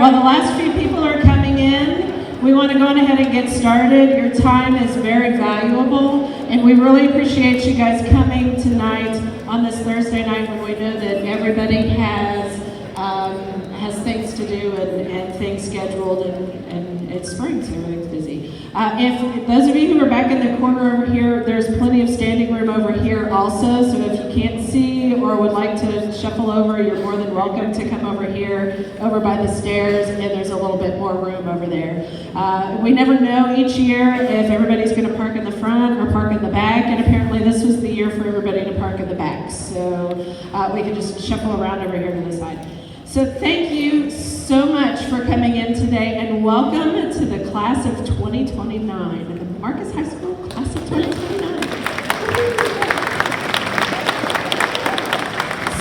while the last few people are coming in, we want to go on ahead and get started. Your time is very valuable, and we really appreciate you guys coming tonight on this Thursday night when we know that everybody has things to do and things scheduled, and it's spring, so everything's busy. If those of you who are back in the corner over here, there's plenty of standing room over here also, so if you can't see or would like to shuffle over, you're more than welcome to come over here, over by the stairs, and there's a little bit more room over there. We never know each year if everybody's going to park in the front or park in the back, and apparently this was the year for everybody to park in the back, so we can just shuffle around over here to the side. So thank you so much for coming in today, and welcome to the class of 2029, the Marcus High School class of 2029.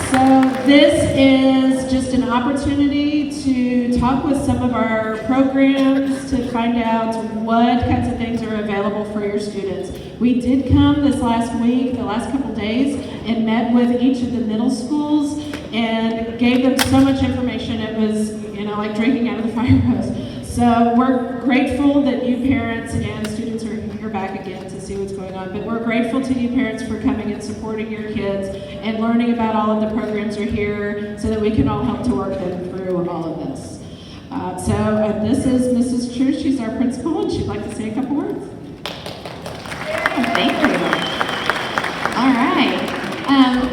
So this is just an opportunity to talk with some of our programs to find out what kinds of things are available for your students. We did come this last week, the last couple days, and met with each of the middle schools and gave them so much information. It was, like drinking out of the fire hose. So we're grateful that you parents and students are here back again to see what's going on. But we're grateful to you parents for coming and supporting your kids and learning about all of the programs are here so that we can all help to work them through all of this. This is Mrs. True. She's our principal, and she'd like to say a couple words. Thank you. All right.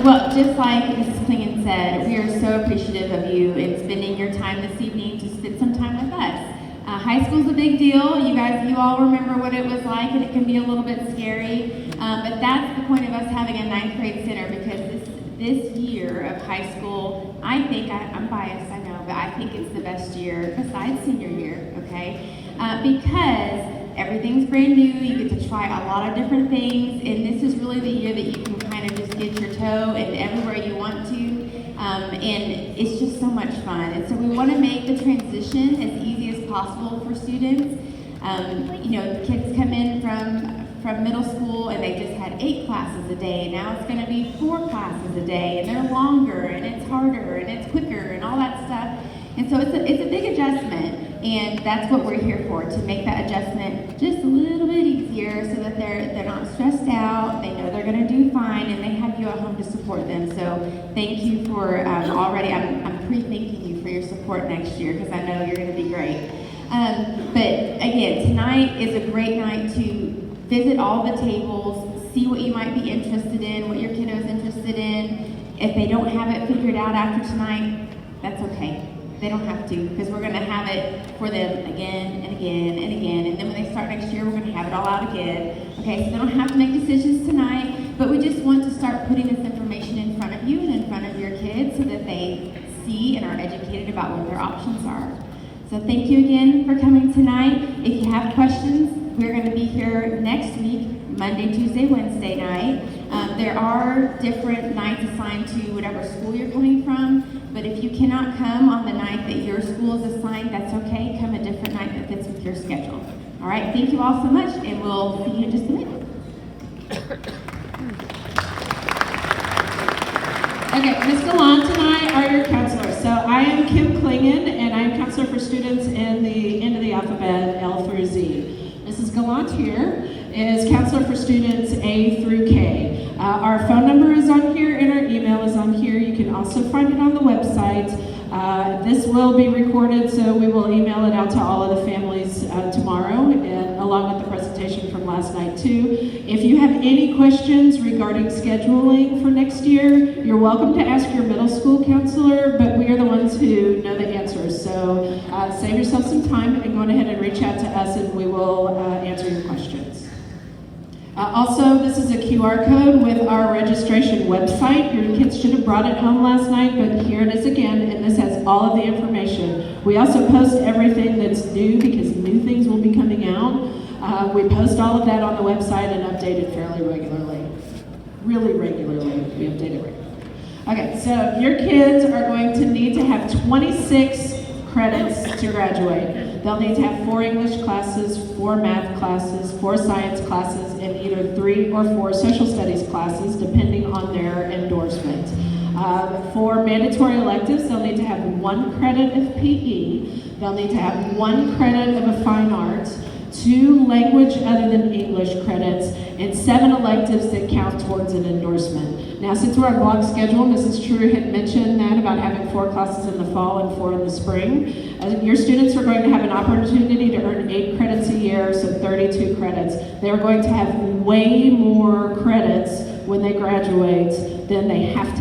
Well, just like Mrs. Klingon said, we are so appreciative of you and spending your time this evening to spend some time with us. High school's a big deal. You all remember what it was like, and it can be a little bit scary. But that's the point of us having a 9th grade center, because this year of high school, I think, I'm biased, I know, but I think it's the best year besides senior year, okay? Because everything's brand new, you get to try a lot of different things, and this is really the year that you can kind of just get your toe in everywhere you want to, and it's just so much fun. And so we want to make the transition as easy as possible for students. Kids come in from middle school and they just had 8 classes a day. Now it's going to be 4 classes a day, and they're longer, and it's harder, and it's quicker, and all that stuff. And so it's a big adjustment, and that's what we're here for, to make that adjustment just a little bit easier so that they're not stressed out, they know they're going to do fine, and they have you at home to support them. So thank you for already, I'm pre-thanking you for your support next year, because I know you're going to be great. But again, tonight is a great night to visit all the tables, see what you might be interested in, what your kiddo's interested in. If they don't have it figured out after tonight, that's okay. They don't have to, because we're going to have it for them again and again and again. And then when they start next year, we're going to have it all out again. Okay, so they don't have to make decisions tonight, but we just want to start putting this information in front of you and in front of your kids so that they see and are educated about what their options are. So thank you again for coming tonight. If you have questions, we're going to be here next week, Monday, Tuesday, Wednesday night. There are different nights assigned to whatever school you're coming from, but if you cannot come on the night that your school is assigned, that's okay. Come a different night that fits with your schedule. All right, thank you all so much, and we'll see you in just a minute. Okay, Ms. Gallant and I are your counselors. So I am Kim Klingon, and I'm counselor for students in the end of the alphabet, L through Z. Mrs. Gallant here is counselor for students A through K. Our phone number is on here, and our email is on here. You can also find it on the website. This will be recorded, so we will email it out to all of the families tomorrow, and along with the presentation from last night too. If you have any questions regarding scheduling for next year, you're welcome to ask your middle school counselor, but we are the ones who know the answers. So save yourself some time and go ahead and reach out to us, and we will answer your questions. Also, this is a QR code with our registration website. Your kids should have brought it home last night, but here it is again, and this has all of the information. We also post everything that's new, because new things will be coming out. We post all of that on the website and update it fairly regularly. Really regularly, we update it regularly. Okay, so your kids are going to need to have 26 credits to graduate. They'll need to have 4 English classes, 4 math classes, 4 science classes, and either 3 or 4 social studies classes, depending on their endorsement. For mandatory electives, they'll need to have 1 credit of PE. They'll need to have 1 credit of a fine art, 2 language other than English credits, and 7 electives that count towards an endorsement. Now, since we're on block schedule, Mrs. True had mentioned that about having 4 classes in the fall and 4 in the spring. Your students are going to have an opportunity to earn 8 credits a year, so 32 credits. They are going to have way more credits when they graduate than they have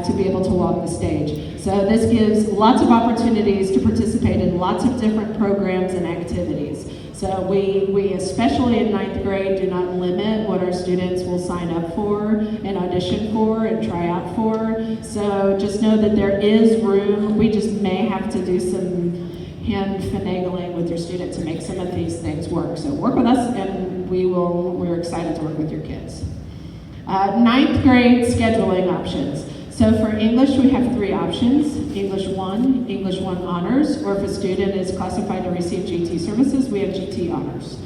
to be able to walk the stage. So this gives lots of opportunities to participate in lots of different programs and activities. So we especially in 9th grade, do not limit what our students will sign up for and audition for and try out for. So just know that there is room. We just may have to do some hand finagling with your student to make some of these things work. So work with us, and we're excited to work with your kids. 9th grade scheduling options. So for English, we have 3 options: English 1, English 1 Honors, or if a student is classified to receive GT services, we have GT Honors.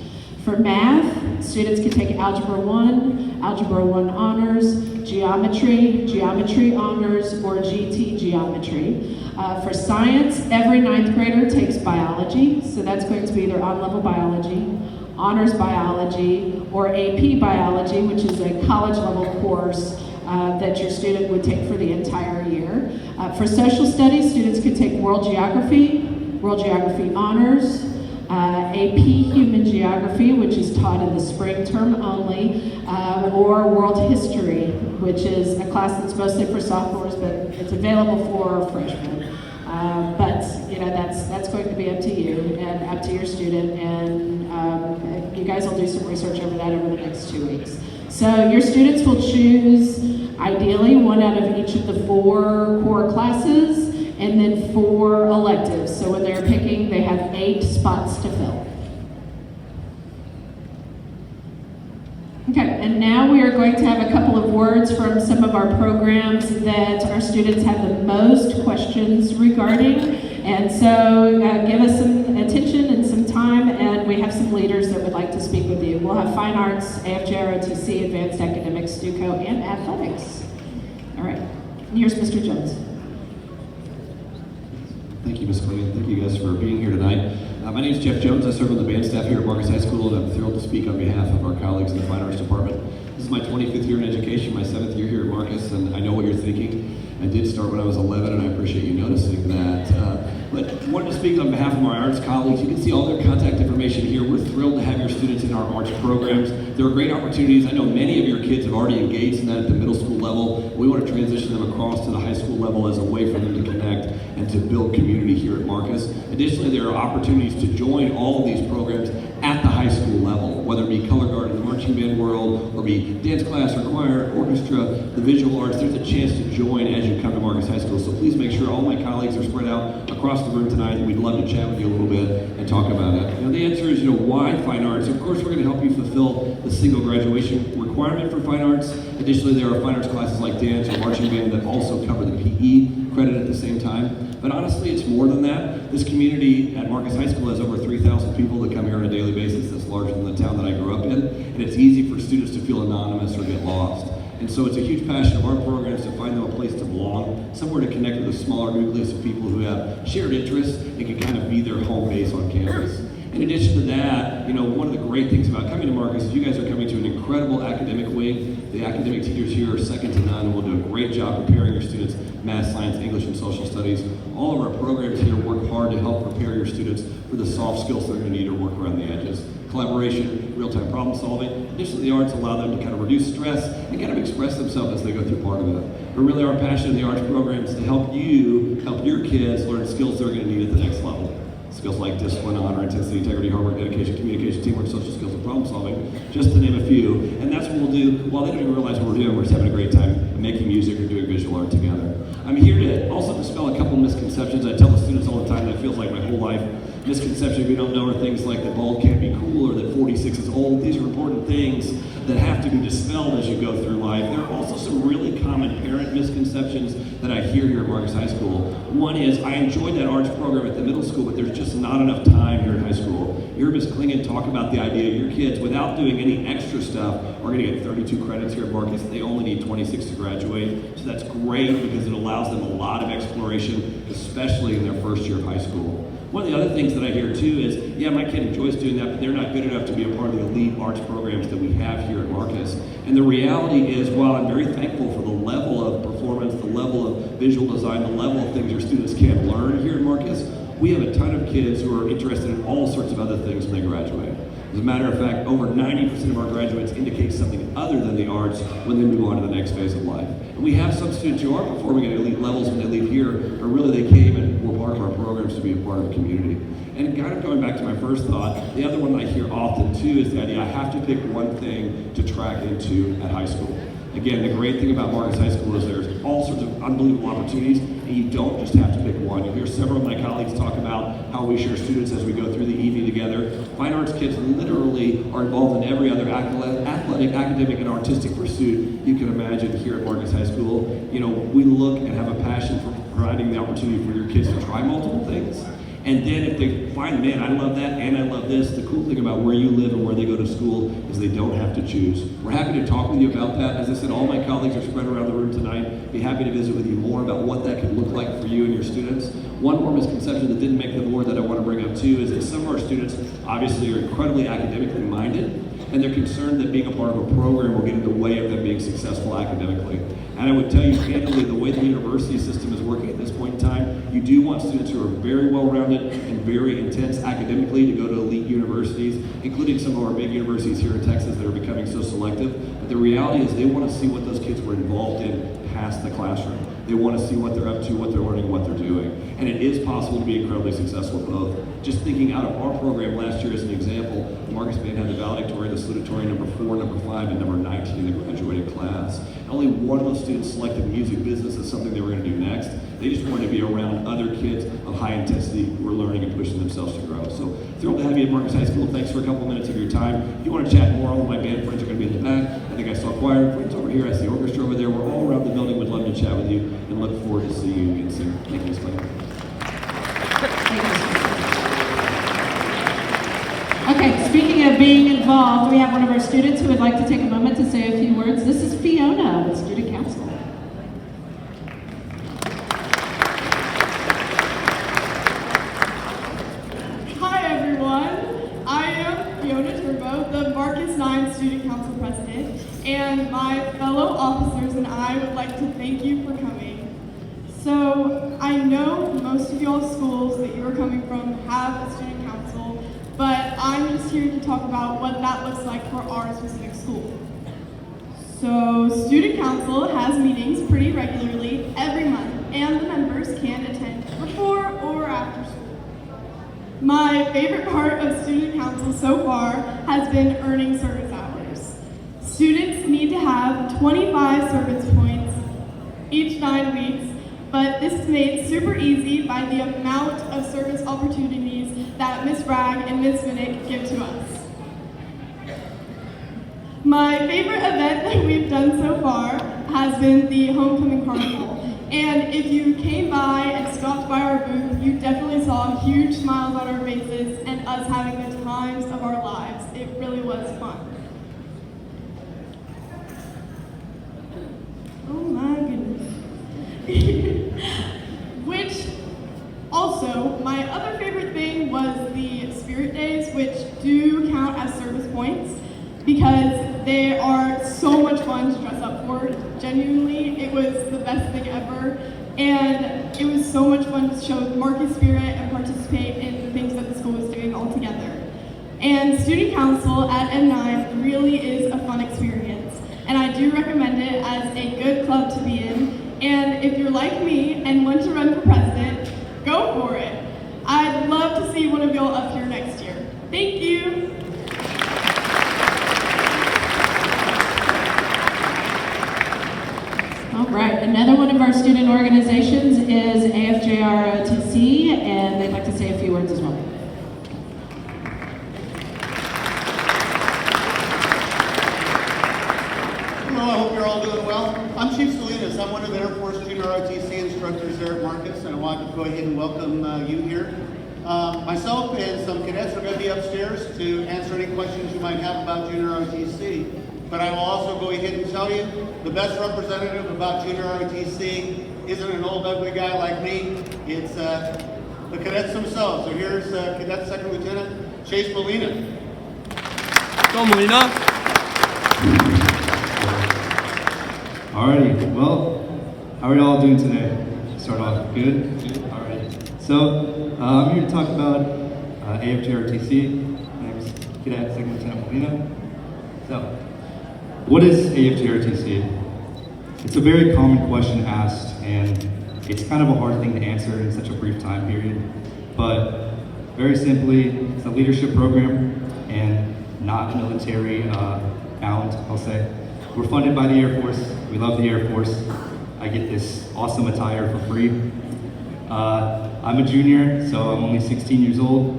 For math, students can take Algebra 1, Algebra 1 Honors, Geometry, Geometry Honors, or GT Geometry. For science, every 9th grader takes biology, so that's going to be either on-level biology, honors biology, or AP biology, which is a college-level course that your student would take for the entire year. For social studies, students can take World Geography Honors, AP Human Geography, which is taught in the spring term only, or World History, which is a class that's mostly for sophomores, but it's available for freshmen. But you know, that's going to be up to you and up to your student, and you guys will do some research over that over the next 2 weeks. So your students will choose ideally 1 out of each of the 4 core classes and then 4 electives. So when they're picking, they have 8 spots to fill. Okay, and now we are going to have a couple of words from some of our programs that our students have the most questions regarding. And so give us some attention and some time, and we have some leaders that would like to speak with you. We'll have Fine Arts, AFJROTC, Advanced Academics, StuCo, and Athletics. All right, here's Mr. Jones. Thank you, Ms. Clingan. Thank you guys for being here tonight. My name is Jeff Jones. I serve on the band staff here at Marcus High School, and I'm thrilled to speak on behalf of our colleagues in the Fine Arts Department. This is my 25th year in education, my 7th year here at Marcus, and I know what you're thinking. I did start when I was 11, and I appreciate you noticing that. But I wanted to speak on behalf of my arts colleagues. You can see all their contact information here. We're thrilled to have your students in our arts programs. There are great opportunities. I know many of your kids have already engaged in that at the middle school level. We want to transition them across to the high school level as a way for them to connect and to build community here at Marcus. Additionally, there are opportunities to join all of these programs at the high school level, whether it be color guard in the marching band world, or be dance class or choir, orchestra, the visual arts. There's a chance to join as you come to Marcus High School. So please make sure all my colleagues are spread out across the room tonight. We'd love to chat with you a little bit and talk about it. The answer is, why Fine Arts? Of course, we're going to help you fulfill the single graduation requirement for Fine Arts. Additionally, there are Fine Arts classes like dance or marching band that also cover the PE credit at the same time. But honestly, it's more than that. This community at Marcus High School has over 3,000 people that come here on a daily basis. That's larger than the town that I grew up in. And it's easy for students to feel anonymous or get lost. And so it's a huge passion of our programs to find them a place to belong, somewhere to connect with a smaller nucleus of people who have shared interests and can kind of be their home base on campus. In addition to that, one of the great things about coming to Marcus is you guys are coming to an incredible academic wing. The academic teachers here are second to none and will do a great job preparing your students math, science, English, and social studies. All of our programs here work hard to help prepare your students for the soft skills they're going to need to work around the edges. Collaboration, real-time problem solving. Additionally, the arts allow them to kind of reduce stress and kind of express themselves as they go through part of it. But really our passion in the arts program is to help your kids learn skills they're going to need at the next level. Skills like discipline, honor, intensity, integrity, hard work, dedication, communication, teamwork, social skills, and problem solving, just to name a few. And that's what we'll do. While they don't even realize what we're doing, we're just having a great time making music or doing visual art together. I'm here to also dispel a couple misconceptions. I tell the students all the time that feels like my whole life. Misconceptions we don't know are things like that bald can't be cool or that 46 is old. These are important things that have to be dispelled as you go through life. There are also some really common parent misconceptions that I hear here at Marcus High School. One is, I enjoyed that arts program at the middle school, but there's just not enough time here at high school. You heard Ms. Clingan talk about the idea your kids, without doing any extra stuff, are going to get 32 credits here at Marcus. They only need 26 to graduate. So that's great because it allows them a lot of exploration, especially in their first year of high school. One of the other things that I hear too is, yeah, my kid enjoys doing that, but they're not good enough to be a part of the elite arts programs that we have here at Marcus. And the reality is, while I'm very thankful for the level of performance, the level of visual design, the level of things your students can learn here at Marcus, we have a ton of kids who are interested in all sorts of other things when they graduate. As a matter of fact, over 90% of our graduates indicate something other than the arts when they move on to the next phase of life. And we have some students who are performing at elite levels when they leave here, but really they came and were part of our programs to be a part of the community. And kind of going back to my first thought, the other one I hear often too is the idea I have to pick one thing to track into at high school. Again, the great thing about Marcus High School is there's all sorts of unbelievable opportunities, and you don't just have to pick one. You'll hear several of my colleagues talk about how we share students as we go through the evening together. Fine arts kids literally are involved in every other athletic, academic, and artistic pursuit you can imagine here at Marcus High School. You know, we look and have a passion for providing the opportunity for your kids to try multiple things. And then if they find, man, I love that and I love this, the cool thing about where you live and where they go to school is they don't have to choose. We're happy to talk with you about that. As I said, all my colleagues are spread around the room tonight. Be happy to visit with you more about what that could look like for you and your students. One more misconception that didn't make the board that I want to bring up too is that some of our students obviously are incredibly academically minded, and they're concerned that being a part of a program will get in the way of them being successful academically. And I would tell you candidly, the way the university system is working at this point in time, you do want students who are very well-rounded and very intense academically to go to elite universities, including some of our big universities here in Texas that are becoming so selective. But the reality is they want to see what those kids were involved in past the classroom. They want to see what they're up to, what they're learning, what they're doing. And it is possible to be incredibly successful at both. Just thinking out of our program last year as an example, the Marcus Band had the valedictorian, the salutatorian number 4, number 5, and number 19 in the graduating class. And only one of those students selected music business as something they were going to do next. They just wanted to be around other kids of high intensity who are learning and pushing themselves to grow. So thrilled to have you at Marcus High School. Thanks for a couple minutes of your time. If you want to chat more, all of my band friends are going to be in the back. I think I saw choir friends over here. I see orchestra over there. We're all around the building. Would love to chat with you and look forward to seeing you again soon. Thank you, Ms. Clinton. Okay, speaking of being involved, we have one of our students who would like to take a moment to say a few words. This is Fiona with Student Council. Hi everyone, I am Fiona Turbo, the Marcus 9 Student Council President, and my fellow officers and I would like to thank you for coming. So, I know most of y'all's schools that you are coming from have a student council, but I'm just here to talk about what that looks like for our specific school. So, Student Council has meetings pretty regularly every month, and the members can attend before or after school. My favorite part of Student Council so far has been earning service hours. Students need to have 25 service points each 9 weeks, but this is made super easy by the amount of service opportunities that Ms. Bragg and Ms. Minnick give to us. My favorite event that we've done so far has been the Homecoming Carnival. And if you came by and stopped by our booth, you definitely saw huge smiles on our faces and us having the times of our lives. It really was fun. Oh my goodness. Which, also, my other favorite thing was the Spirit Days, which do count as service points, because they are so much fun to dress up for. Genuinely, it was the best thing ever, and it was so much fun to show Marcus spirit and participate in the things that the school was doing all together. And Student Council at M9 really is a fun experience, and I do recommend it as a good club to be in. And if you're like me and want to run for president, go for it. I'd love to see one of y'all up here next year. Thank you. All right, another one of our student organizations is AFJROTC, and they'd like to say a few words as well. Hello, I hope you're all doing well. I'm Chief Salinas. I'm one of the Air Force Junior ROTC instructors there at Marcus, and I wanted to go ahead and welcome you here. Myself and some cadets are going to be upstairs to answer any questions you might have about Junior ROTC. But I will also go ahead and tell you, the best representative about Junior ROTC isn't an old ugly guy like me. It's the cadets themselves. So here's Cadet Second Lieutenant Chase Molina. Go, Molina. Alrighty, well, how are y'all doing today? Start off good? Good, alright. So, I'm here to talk about AFJROTC. My name is Cadet Second Lieutenant Molina. So, what is AFJROTC? It's a very common question asked, and it's kind of a hard thing to answer in such a brief time period. But, very simply, it's a leadership program, and not military bound, I'll say. We're funded by the Air Force. We love the Air Force. I get this awesome attire for free. I'm a junior, so I'm only 16 years old.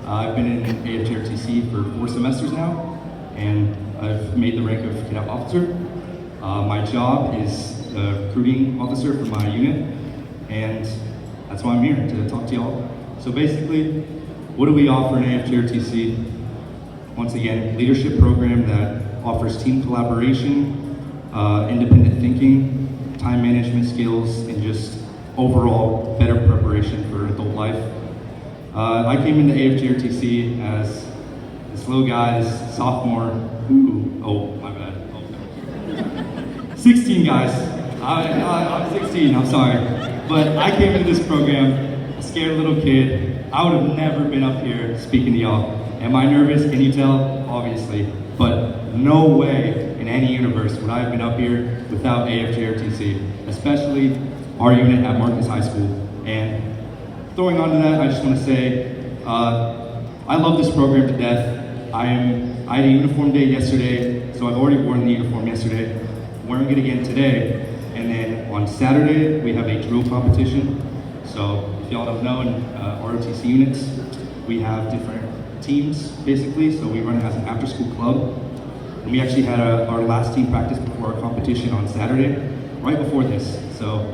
I've been in AFJROTC for 4 semesters now, and I've made the rank of cadet officer. My job is a recruiting officer for my unit, and that's why I'm here, to talk to y'all. So basically, what do we offer in AFJROTC? Once again, leadership program that offers team collaboration, independent thinking, time management skills, and just overall better preparation for adult life. I came into AFJROTC as this little guy, this sophomore. Oh, my bad. 16 guys. I'm 16, I'm sorry. But I came into this program, a scared little kid. I would have never been up here speaking to y'all. Am I nervous? Can you tell? Obviously. But no way in any universe would I have been up here without AFJROTC, especially our unit at Marcus High School. And throwing on to that, I just want to say, I love this program to death. I had a uniform day yesterday, so I've already worn the uniform yesterday. I'm wearing it again today. And then on Saturday, we have a drill competition. So if y'all don't know, in ROTC units, we have different teams, basically. So we run it as an after-school club. And we actually had our last team practice before our competition on Saturday, right before this. So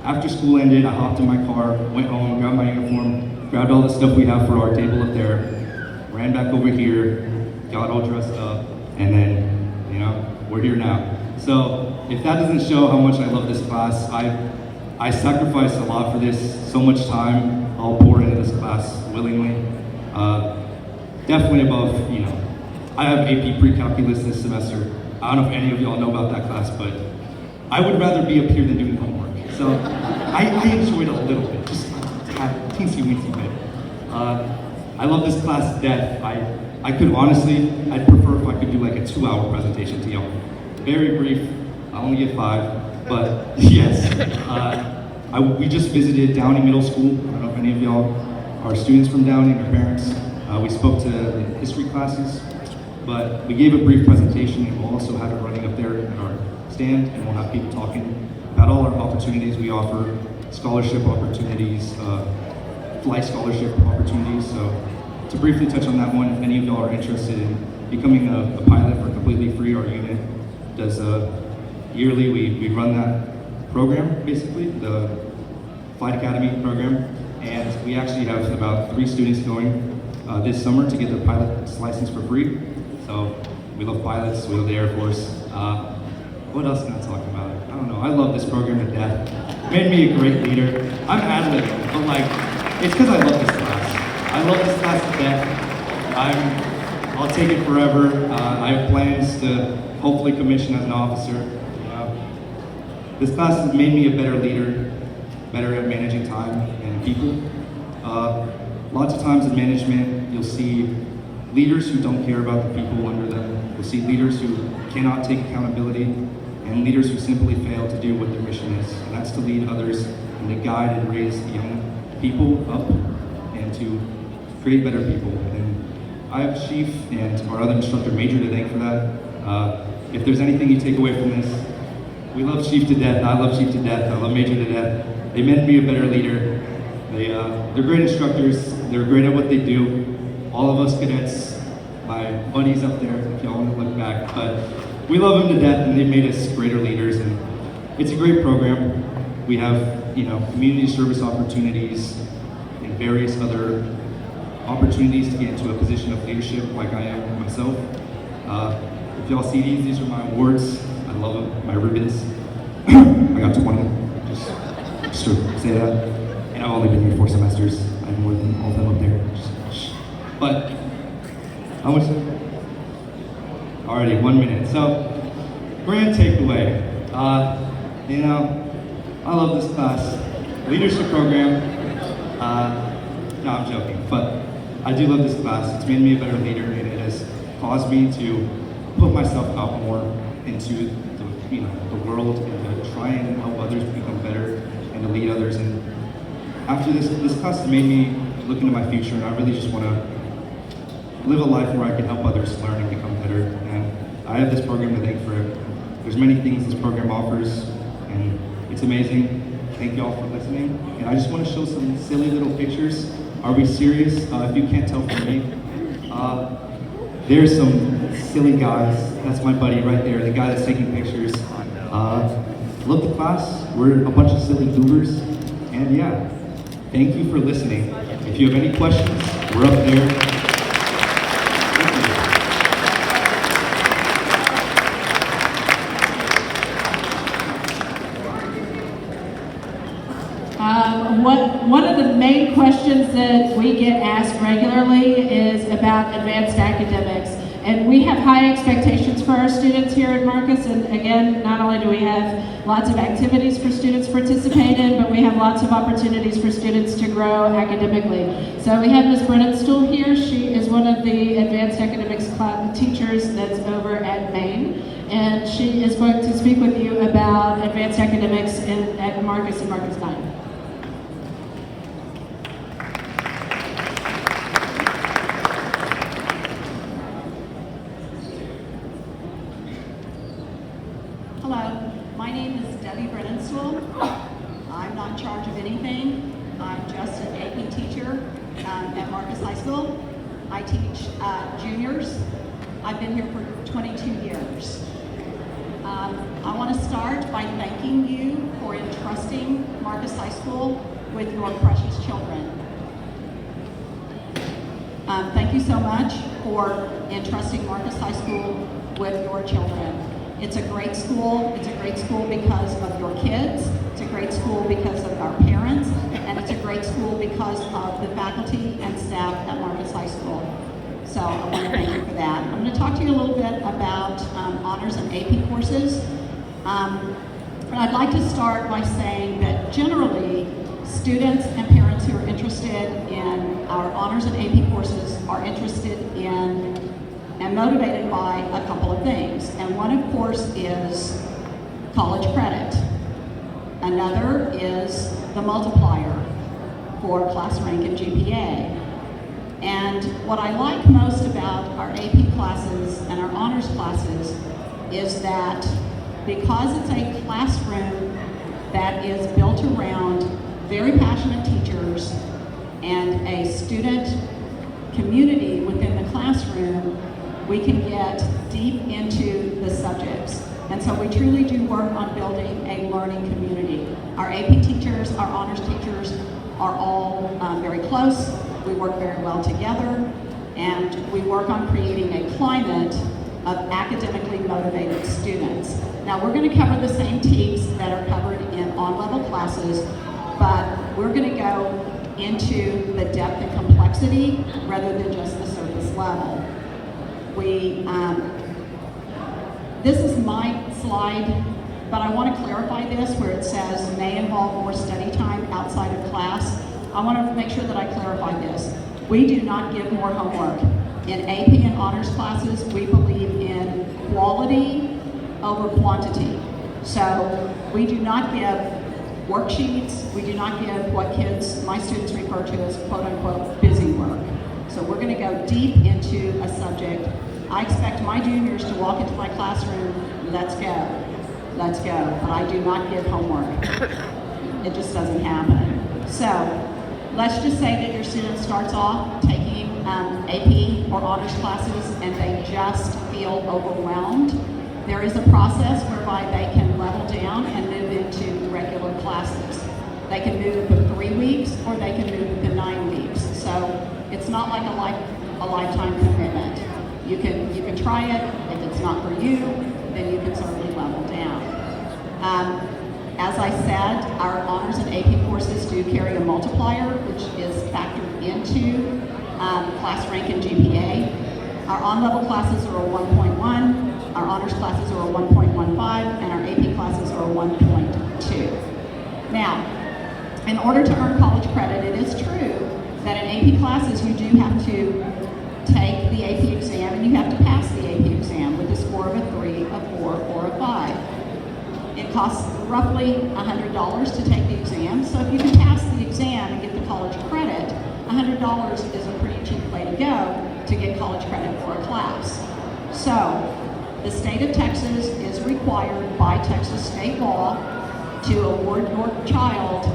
after school ended, I hopped in my car, went home, grabbed my uniform, grabbed all the stuff we have for our table up there, ran back over here, got all dressed up, and then, you know, we're here now. So if that doesn't show how much I love this class, I sacrificed a lot for this, so much time I'll pour into this class willingly. Definitely above, you know, I have AP pre-calculus this semester. I don't know if any of y'all know about that class, but I would rather be up here than doing homework. So I enjoyed it a little bit, just have a teensy-weensy bit. I love this class to death. I could honestly, I'd prefer if I could do like a 2-hour presentation to y'all. Very brief, I only get 5, but yes. We just visited Downey Middle School. I don't know if any of y'all are students from Downey, their parents. We spoke to the history classes, but we gave a brief presentation, and we'll also have it running up there in our stand, and we'll have people talking about all our opportunities we offer, scholarship opportunities, flight scholarship opportunities. So to briefly touch on that one, if any of y'all are interested in becoming a pilot for completely free, our unit does yearly, we run that program, basically, the Flight Academy program, and we actually have about 3 students going this summer to get their pilot's license for free. So we love pilots, we love the Air Force. What else can I talk about? I don't know, I love this program to death. It made me a great leader. I'm ad-libbing, but like, it's because I love this class. I love this class to death. I'll take it forever. I have plans to hopefully commission as an officer. This class has made me a better leader, better at managing time and people. Lots of times in management, you'll see leaders who don't care about the people under them. You'll see leaders who cannot take accountability, and leaders who simply fail to do what their mission is. And that's to lead others and to guide and raise young people up and to create better people. And I have Chief and our other instructor, Major, to thank for that. If there's anything you take away from this, we love Chief to death. I love Chief to death. I love Major to death. They made me a better leader. They're great instructors. They're great at what they do. All of us cadets, my buddies up there, if y'all want to look back, but we love them to death, and they've made us greater leaders. And it's a great program. We have, you know, community service opportunities and various other opportunities to get into a position of leadership, like I am myself. If y'all see these are my awards. I love them, my ribbons. I got 20, just to say that. And I've only been here 4 semesters. I probably more than all of them up there. But how much? Already 1 minute. So, grand takeaway. You know, I love this class. Leadership program. No, I'm joking, but I do love this class. It's made me a better leader, and it has caused me to put myself out more into the world and to try and help others become better and to lead others. And after this class has made me look into my future, and I really just want to live a life where I can help others learn and become better. And I have this program to thank for it. There's many things this program offers, and it's amazing. Thank you all for listening. And I just want to show some silly little pictures. Are we serious? If you can't tell from me, there's some silly guys. That's my buddy right there, the guy that's taking pictures. Love the class. We're a bunch of silly goobers. And yeah, thank you for listening. If you have any questions, we're up there. One of the main questions that we get asked regularly is about advanced academics. And we have high expectations for our students here at Marcus. And again, not only do we have lots of activities for students to participate in, but we have lots of opportunities for students to grow academically. So we have Ms. Brennenstuhl here. She is one of the advanced academics teachers that's over at Maine. And she is going to speak with you about advanced academics at Marcus and Marcus 9. I'm not in charge of anything. I'm just an AP teacher at Marcus High School. I teach juniors. I've been here for 22 years. I want to start by thanking you for entrusting Marcus High School with your precious children. Thank you so much for entrusting Marcus High School with your children. It's a great school. It's a great school because of your kids. It's a great school because of our parents. And it's a great school because of the faculty and staff at Marcus High School. So I want to thank you for that. I'm going to talk to you a little bit about honors and AP courses. But I'd like to start by saying that generally, students and parents who are interested in our honors and AP courses are interested in and motivated by a couple of things. And one, of course, is college credit. Another is the multiplier for class rank and GPA. And what I like most about our AP classes and our honors classes is that because it's a classroom that is built around very passionate teachers and a student community within the classroom, we can get deep into the subjects. And so we truly do work on building a learning community. Our AP teachers, our honors teachers are all very close. We work very well together, and we work on creating a climate of academically motivated students. Now we're going to cover the same TEKS that are covered in on-level classes, but we're going to go into the depth and complexity rather than just the surface level. This is my slide, but I want to clarify this where it says may involve more study time outside of class. I want to make sure that I clarify this. We do not give more homework. In AP and honors classes, we believe in quality over quantity. So we do not give worksheets. We do not give what my students refer to as quote unquote busy work. So we're going to go deep into a subject. I expect my juniors to walk into my classroom, let's go, let's go. But I do not give homework. It just doesn't happen. So let's just say that your student starts off taking AP or honors classes and they just feel overwhelmed. There is a process whereby they can level down and move into regular classes. They can move to 3 weeks or they can move to 9 weeks. So it's not like a lifetime commitment. You can try it. If it's not for you, then you can certainly level down. As I said, our honors and AP courses do carry a multiplier, which is factored into class rank and GPA. Our on-level classes are a 1.1, our honors classes are a 1.15, and our AP classes are a 1.2. Now, in order to earn college credit, it is true that in AP classes you do have to take the AP exam and you have to pass the AP exam with a score of a 3, a 4, or a 5. It costs roughly $100 to take the exam, so if you can pass the exam and get the college credit, $100 is a pretty cheap way to go to get college credit for a class. So, the state of Texas is required by Texas state law to award your child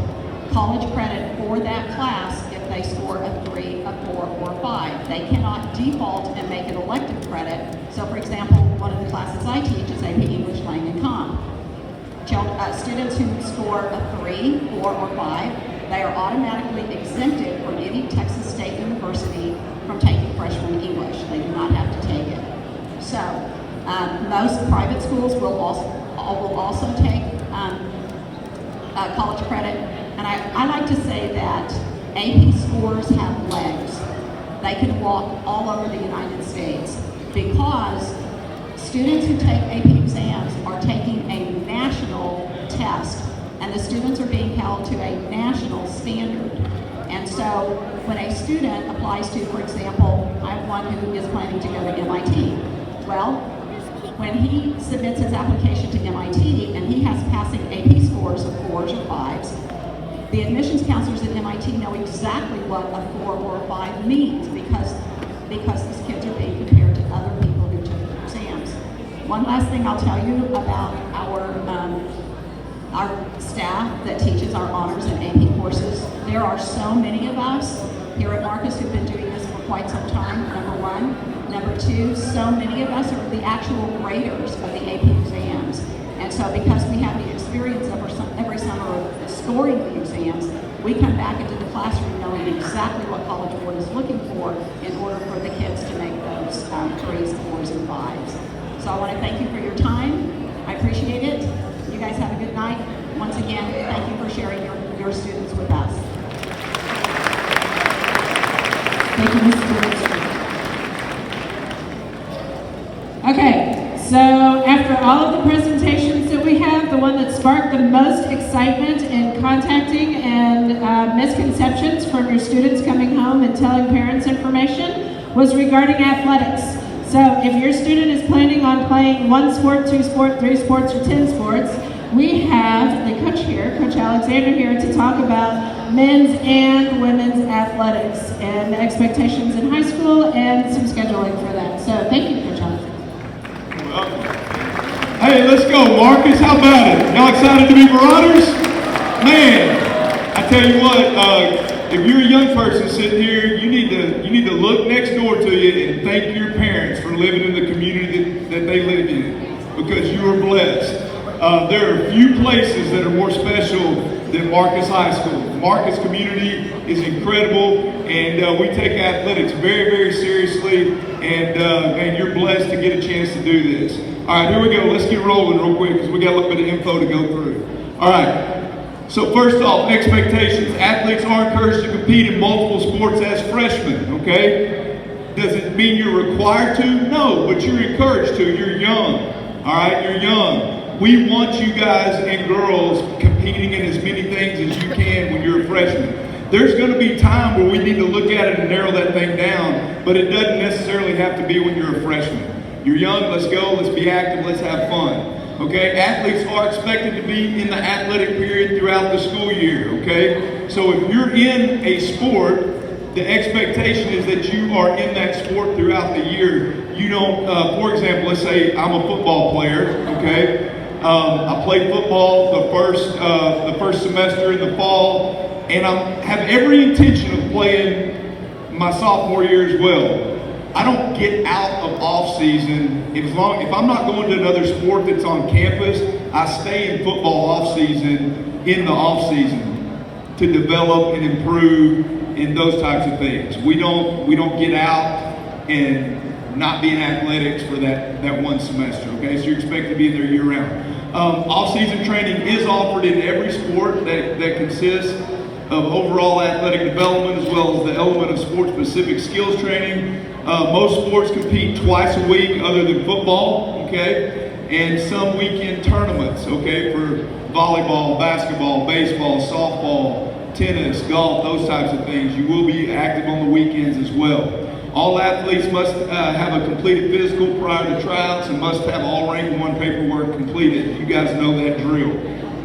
college credit for that class if they score a 3, a 4, or a 5. They cannot default and make an elective credit. So, for example, one of the classes I teach is AP English, Lang, and Comm. Students who score a 3, 4, or 5, they are automatically exempted from any Texas State University from taking freshman English. They do not have to take it. So, most private schools will also take college credit. And I like to say that AP scores have legs. They can walk all over the United States because students who take AP exams are taking a national test, and the students are being held to a national standard. And so when a student applies to, for example, I have one who is planning to go to MIT. Well, when he submits his application to MIT and he has passing AP scores of 4s or 5s, the admissions counselors at MIT know exactly what a 4 or a 5 means because these kids are being compared to other people who took the exams. One last thing I'll tell you about our staff that teaches our honors and AP courses. There are so many of us here at Marcus who've been doing this for quite some time, number one. Number two, so many of us are the actual graders of the AP exams. And so because we have the experience every summer of scoring the exams, we come back into the classroom knowing exactly what College Board is looking for in order for the kids to make those 3s, 4s, and 5s. So I want to thank you for your time. I appreciate it. You guys have a good night. Once again, thank you for sharing your students with us. Thank you, Mrs. Williams. Okay, so after all of the presentations that we have, the one that sparked the most excitement in contacting and misconceptions from your students coming home and telling parents information was regarding athletics. So if your student is planning on playing 1 sport, 2 sport, 3 sports, or 10 sports, we have the coach here, Coach Alexander here, to talk about men's and women's athletics and the expectations in high school and some scheduling for that. So thank you, Coach Alexander. Hey, let's go, Marcus. How about it? Y'all excited to be Marauders? Man, I tell you what, if you're a young person sitting here, you need to look next door to you and thank your parents for living in the community that they live in, because you are blessed. There are few places that are more special than Marcus High School. Marcus community is incredible, and we take athletics very, very seriously, and man, you're blessed to get a chance to do this. All right, here we go. Let's get rolling real quick because we got a little bit of info to go through. All right. So first off, expectations. Athletes are encouraged to compete in multiple sports as freshmen, okay? Does it mean you're required to? No, but you're encouraged to. You're young, all right? You're young. We want you guys and girls competing in as many things as you can when you're a freshman. There's going to be time where we need to look at it and narrow that thing down, but it doesn't necessarily have to be when you're a freshman. You're young, let's go, let's be active, let's have fun. Okay, athletes are expected to be in the athletic period throughout the school year, okay? So if you're in a sport, the expectation is that you are in that sport throughout the year. You don't, for example, let's say I'm a football player, okay? I played football the first semester in the fall, and I have every intention of playing my sophomore year as well. I don't get out of off season if I'm not going to another sport that's on campus. I stay in football off season in the off season to develop and improve in those types of things. We don't get out and not be in athletics for that one semester. Okay, so you're expected to be in there year round. Off-season training is offered in every sport that consists of overall athletic development as well as the element of sport-specific skills training. Most sports compete twice a week other than football, okay? And some weekend tournaments, okay, for volleyball, basketball, baseball, softball, tennis, golf, those types of things. You will be active on the weekends as well. All athletes must have a completed physical prior to tryouts and must have all rank 1 paperwork completed. You guys know that drill.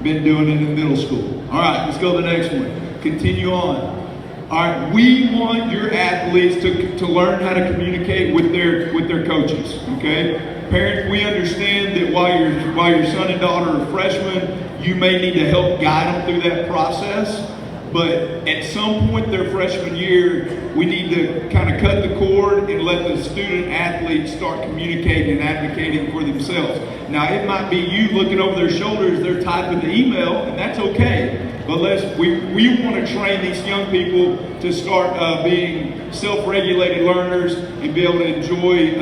Been doing it in middle school. All right, let's go to the next one. Continue on. All right, we want your athletes to learn how to communicate with their coaches, okay? Parents, we understand that while your son and daughter are freshmen, you may need to help guide them through that process. But at some point their freshman year, we need to kind of cut the cord and let the student athletes start communicating and advocating for themselves. Now, it might be you looking over their shoulders, they're typing the email, and that's okay. But we want to train these young people to start being self-regulated learners and be able to enjoy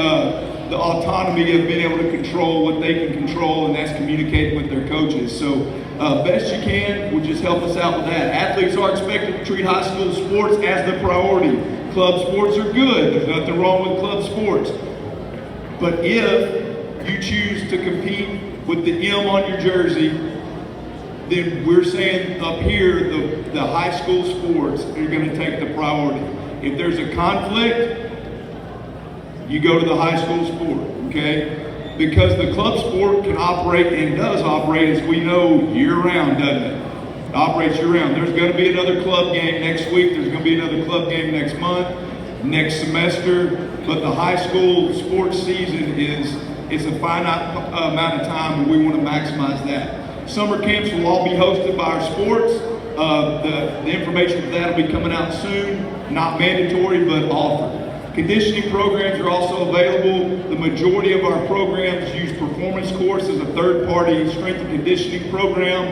the autonomy of being able to control what they can control, and that's communicating with their coaches. So best you can, would just help us out with that. Athletes are expected to treat high school sports as the priority. Club sports are good. There's nothing wrong with club sports. But if you choose to compete with the M on your jersey, then we're saying up here the high school sports are going to take the priority. If there's a conflict, you go to the high school sport, okay? Because the club sport can operate and does operate, as we know, year-round, doesn't it? It operates year-round. There's going to be another club game next week. There's going to be another club game next month, next semester. But the high school sports season is a finite amount of time, and we want to maximize that. Summer camps will all be hosted by our sports. The information for that will be coming out soon. Not mandatory, but offered. Conditioning programs are also available. The majority of our programs use Performance Course as a third-party strength and conditioning program.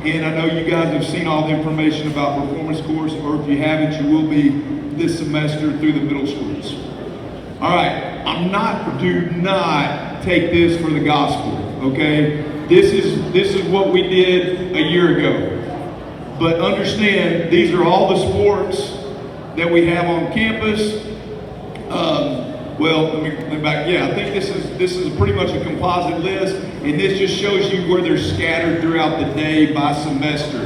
And I know you guys have seen all the information about Performance Course, or if you haven't, you will be this semester through the middle schools. All right, do not take this for the gospel, okay? This is what we did a year ago. But understand, these are all the sports that we have on campus. Well, let me back. Yeah, I think this is pretty much a composite list, and this just shows you where they're scattered throughout the day by semester.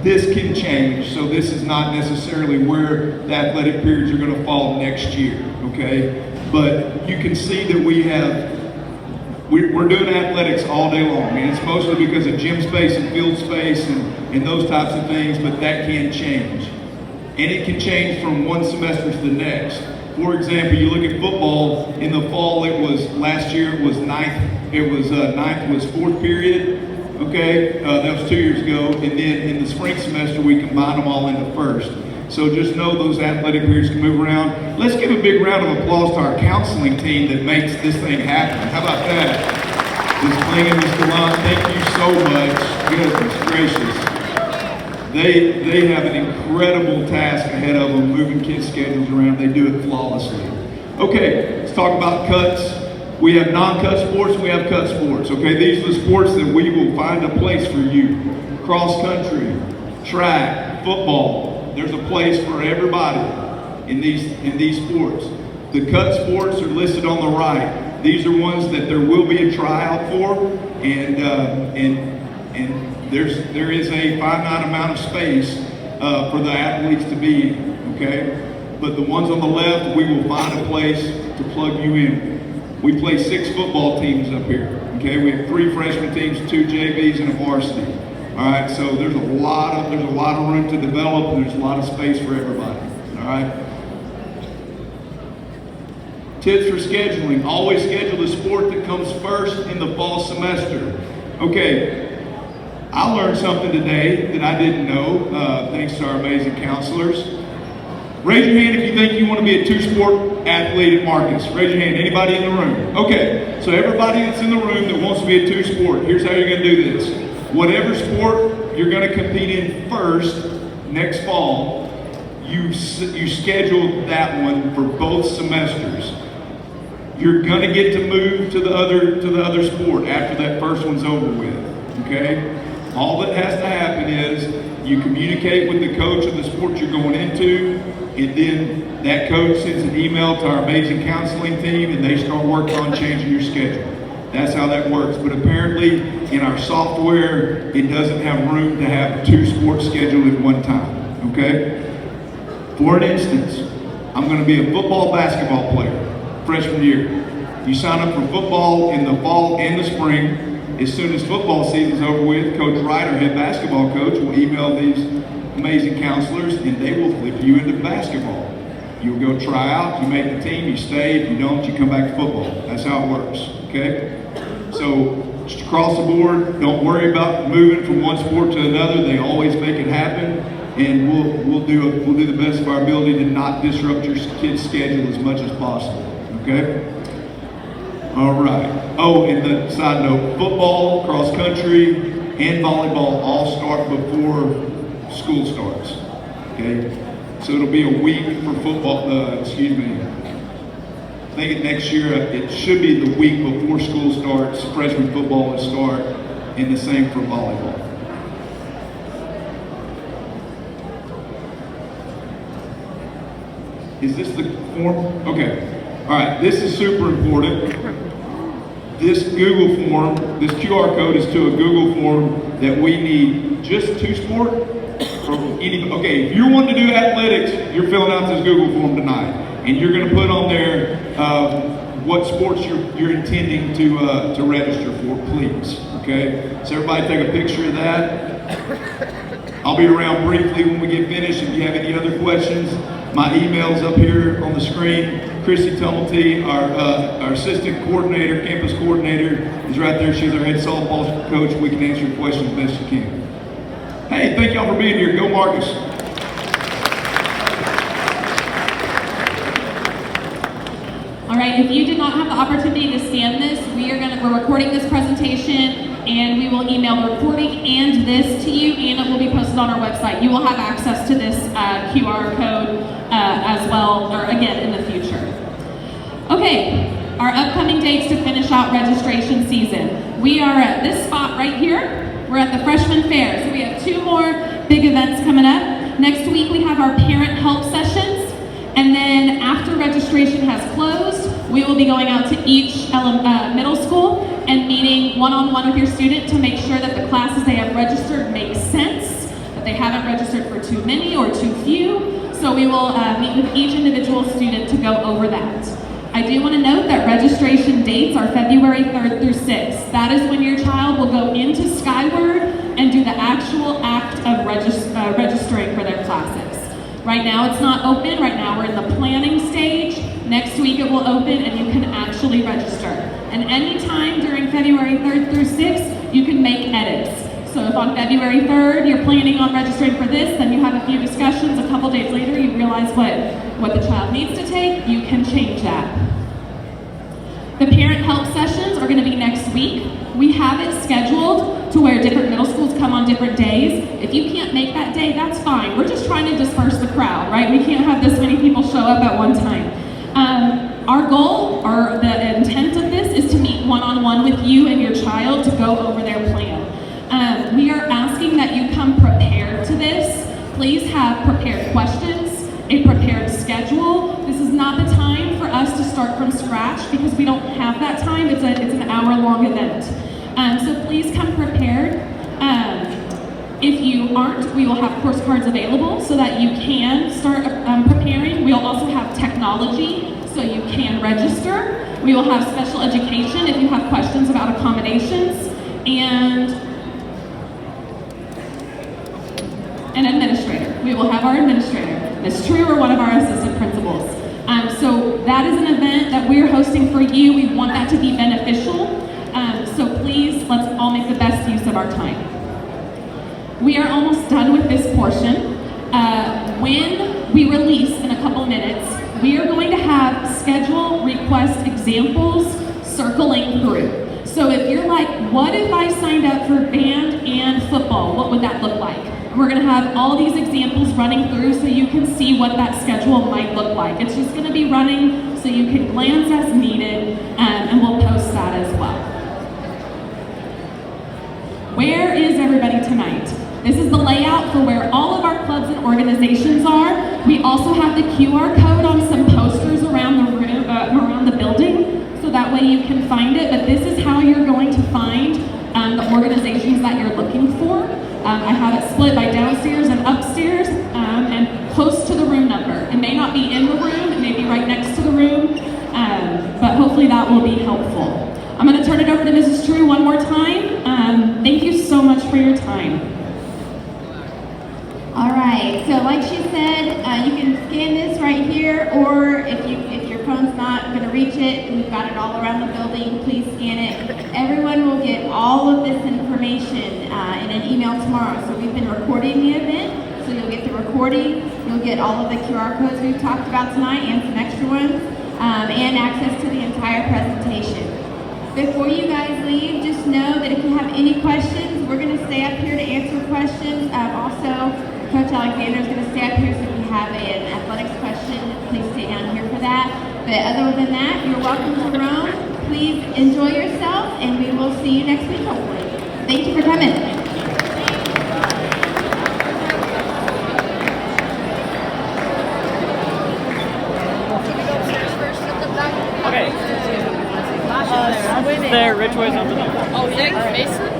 This can change, so this is not necessarily where the athletic periods are going to fall next year. Okay, but you can see that we're doing athletics all day long, and it's mostly because of gym space and field space and those types of things. But that can change, and it can change from one semester to the next. For example, you look at football in the fall. Last year it was ninth. It was ninth was fourth period. Okay, that was 2 years ago. And then in the spring semester we combined them all into first. So just know those athletic periods can move around. Let's give a big round of applause to our counseling team that makes this thing happen. How about that? Ms. Kling and Ms. Gallant, thank you so much. Goodness gracious. They have an incredible task ahead of them, moving kids' schedules around. They do it flawlessly. Okay, let's talk about cuts. We have non-cut sports, we have cut sports. Okay, these are the sports that we will find a place for you. Cross country, track, football. There's a place for everybody in these sports. The cut sports are listed on the right. These are ones that there will be a tryout for, and there is a finite amount of space for the athletes to be in, okay? But the ones on the left, we will find a place to plug you in. We play 6 football teams up here, okay? We have 3 freshman teams, 2 JVs, and a varsity. All right, so there's a lot of room to develop, and there's a lot of space for everybody. All right. Tips for scheduling: always schedule the sport that comes first in the fall semester. Okay. I learned something today that I didn't know, thanks to our amazing counselors. Raise your hand if you think you want to be a 2-sport athlete at Marcus. Raise your hand. Anybody in the room? Okay, so everybody that's in the room that wants to be a 2-sport, here's how you're going to do this. Whatever sport you're going to compete in first next fall, you schedule that one for both semesters. You're going to get to move to the other sport after that first one's over with. okay? All that has to happen is you communicate with the coach of the sport you're going into, and then that coach sends an email to our amazing counseling team, and they start working on changing your schedule. That's how that works. But apparently, in our software, it doesn't have room to have 2 sports scheduled at one time, okay? For an instance, I'm going to be a football basketball player, freshman year. You sign up for football in the fall and the spring. As soon as football season's over with, Coach Ryder, head basketball coach, will email these amazing counselors, and they will flip you into basketball. You'll go try out, you make the team, you stay. If you don't, you come back to football. That's how it works, okay? So just across the board, don't worry about moving from one sport to another. They always make it happen, and we'll do the best of our ability to not disrupt your kid's schedule as much as possible, okay? All right. Oh, and the side note, football, cross country, and volleyball all start before school starts. Okay? So it'll be a week for football, I think next year it should be the week before school starts. Freshman football will start, and the same for volleyball. Is this the form? Okay. All right, this is super important. This Google form, this QR code is to a Google form that we need just 2 sport. Okay, if you're wanting to do athletics, you're filling out this Google form tonight. And you're gonna put on there what sports you're intending to register for, please, okay? So everybody take a picture of that. I'll be around briefly when we get finished. If you have any other questions, my email's up here on the screen. Chrissy Tumulty, our assistant coordinator, campus coordinator, is right there. She's our head softball coach. We can answer your questions best you can. Hey, thank y'all for being here. Go Marcus. All right, if you did not have the opportunity to scan this, we're recording this presentation, and we will email the recording and this to you, and it will be posted on our website. You will have access to this QR code as well, or again in the future. Okay, our upcoming dates to finish out registration season. We are at this spot right here. We're at the Freshman Fair, so we have 2 more big events coming up. Next week we have our parent help sessions, and then after registration has closed, we will be going out to each middle school and meeting one-on-one with your student to make sure that the classes they have registered make sense, that they haven't registered for too many or too few. So we will meet with each individual student to go over that. I do want to note that registration dates are February 3rd through 6th. That is when your child will go into Skyward and do the actual act of registering for their classes. Right now it's not open. Right now we're in the planning stage. Next week it will open and you can actually register. And anytime during February 3rd through 6th, you can make edits. So if on February 3rd you're planning on registering for this, then you have a few discussions, a couple days later you realize what the child needs to take, you can change that. The parent help sessions are going to be next week. We have it scheduled to where different middle schools come on different days. If you can't make that day, that's fine. We're just trying to disperse the crowd, right? We can't have this many people show up at one time. Our goal, or the intent of this, is to meet one-on-one with you and your child to go over their plan. We are asking that you come prepared to this. Please have prepared questions, a prepared schedule. This is not the time for us to start from scratch because we don't have that time. It's an hour-long event. So please come prepared. If you aren't, we will have course cards available so that you can start preparing. We'll also have technology so you can register. We will have special education if you have questions about accommodations, and an administrator. We will have our administrator, Ms. True, or one of our assistant principals. So that is an event that we're hosting for you. We want that to be beneficial. So please, let's all make the best use of our time. We are almost done with this portion. When we release in a couple minutes, we are going to have schedule request examples circling through. So if you're like, what if I signed up for band and football? What would that look like? We're going to have all these examples running through so you can see what that schedule might look like. It's just going to be running so you can glance as needed, and we'll post that as well. where is everybody tonight? This is the layout for where all of our clubs and organizations are. We also have the QR code on some posters around the room, around the building, so that way you can find it. But this is how you're going to find the organizations that you're looking for. I have it split by downstairs and upstairs and close to the room number. It may not be in the room, it may be right next to the room, but hopefully that will be helpful. I'm going to turn it over to Mrs. True one more time. Thank you so much for your time. All right, so like she said, you can scan this right here, or if your phone's not going to reach it, we've got it all around the building, please scan it. Everyone will get all of this information in an email tomorrow. So we've been recording the event, so you'll get the recording, you'll get all of the QR codes we've talked about tonight and some extra ones, and access to the entire presentation. Before you guys leave, just know that if you have any questions, we're going to stay up here to answer questions. Also, Coach Alexander is going to stay up here, so if you have an athletics question, please stay down here for that. But other than that, you're welcome to Rome. Please enjoy yourself, and we will see you next week, hopefully. Thank you for coming. Okay. There, Rich Way's over there. Oh, yeah, Mason?